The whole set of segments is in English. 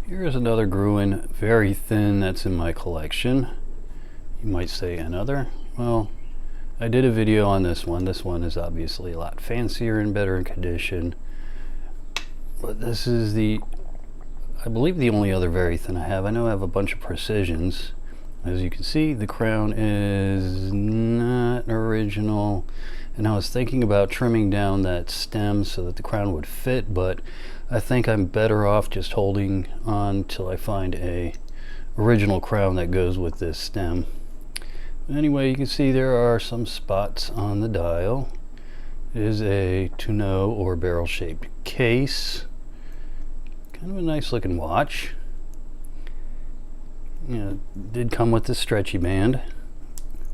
Here's another Gruen Veri-Thin that's in my collection. You might say another. Well, I did a video on this one. This one is obviously a lot fancier and better in condition. But this is I believe the only other Veri-Thin I have. I know I have a bunch of Precisions. As you can see, the crown is not original. And I was thinking about trimming down that stem so that the crown would fit, but I think I'm better off just holding on till I find a original crown that goes with this stem. Anyway, you can see there are some spots on the dial. It is a tonneau or barrel-shaped case. Kind of a nice looking watch. Did come with this stretchy band.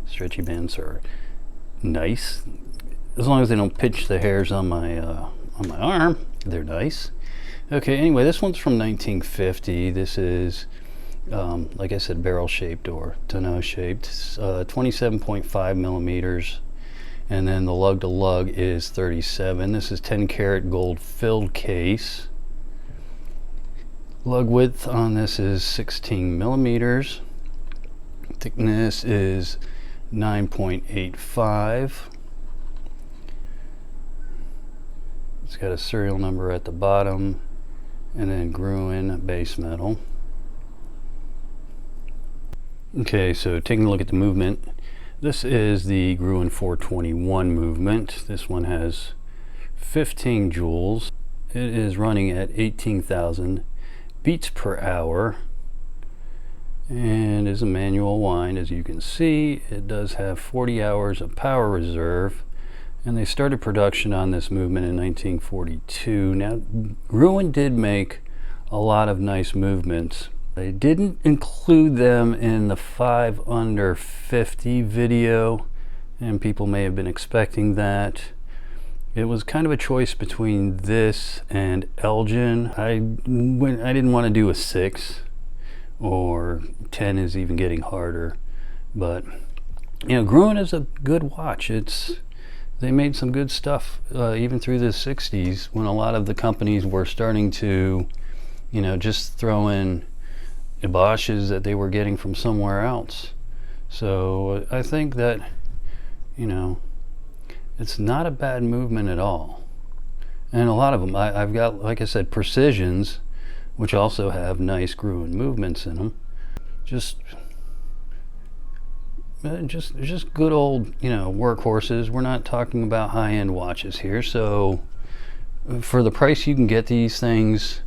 Stretchy bands are nice. As long as they don't pinch the hairs on my arm, they're nice. Okay, anyway, this one's from 1950. This is, like I said, barrel-shaped or tonneau-shaped. 27.5 millimeters. And then the lug-to-lug is 37. This is 10-karat gold-filled case. Lug width on this is 16 millimeters. Thickness is 9.85. It's got a serial number at the bottom and then Gruen base metal. Okay, so taking a look at the movement. This is the Gruen 421 movement. This one has 15 joules. It is running at 18,000 beats per hour and is a manual wind. As you can see, it does have 40 hours of power reserve, and they started production on this movement in 1942. Now, Gruen did make a lot of nice movements. They didn't include them in the 5 under 50 video, and people may have been expecting that. It was kind of a choice between this and Elgin. I didn't want to do a 6, or 10 is even getting harder. But Gruen is a good watch. They made some good stuff even through the 60s, when a lot of the companies were starting to just throw in Bosch's that they were getting from somewhere else. So I think that it's not a bad movement at all. And a lot of them, I've got, like I said, Precisions, which also have nice Gruen movements in them. Just good old, workhorses. We're not talking about high-end watches here. So for the price you can get these things,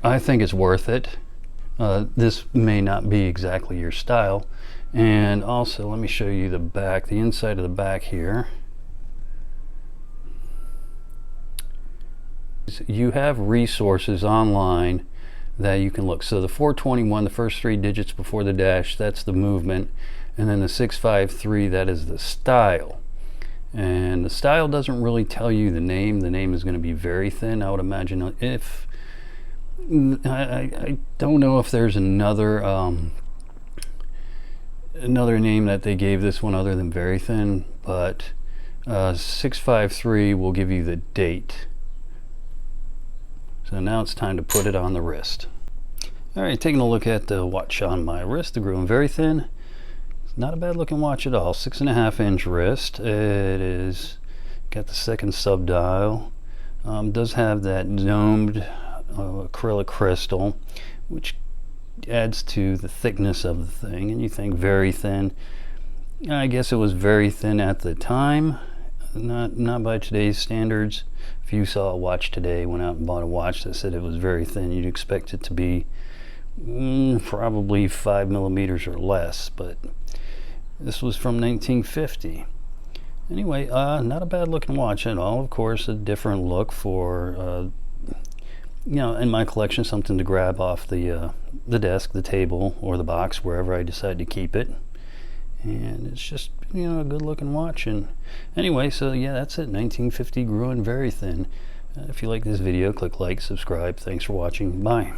I think it's worth it. This may not be exactly your style. And also, let me show you the back, the inside of the back here. You have resources online that you can look. So the 421, the first 3 digits before the dash, that's the movement. And then the 653, that is the style. And the style doesn't really tell you the name. The name is going to be Veri-Thin. I would imagine I don't know if there's another name that they gave this one other than Veri-Thin, but 653 will give you the date. So now it's time to put it on the wrist. All right, taking a look at the watch on my wrist, the Gruen Veri-Thin. It's not a bad looking watch at all. 6.5-inch wrist. It is got the second sub dial. Does have that domed acrylic crystal, which adds to the thickness of the thing. And you think Veri-Thin. I guess it was very thin at the time, not by today's standards. If you saw a watch today, went out and bought a watch that said it was Veri-Thin, you'd expect it to be probably 5 millimeters or less, but this was from 1950. Anyway, not a bad looking watch at all. Of course, a different look for in my collection, something to grab off the desk, the table, or the box, wherever I decide to keep it. And it's just a good looking watch. And anyway, so yeah, that's it. 1950 Gruen Veri-Thin. If you like this video, click like, subscribe. Thanks for watching. Bye.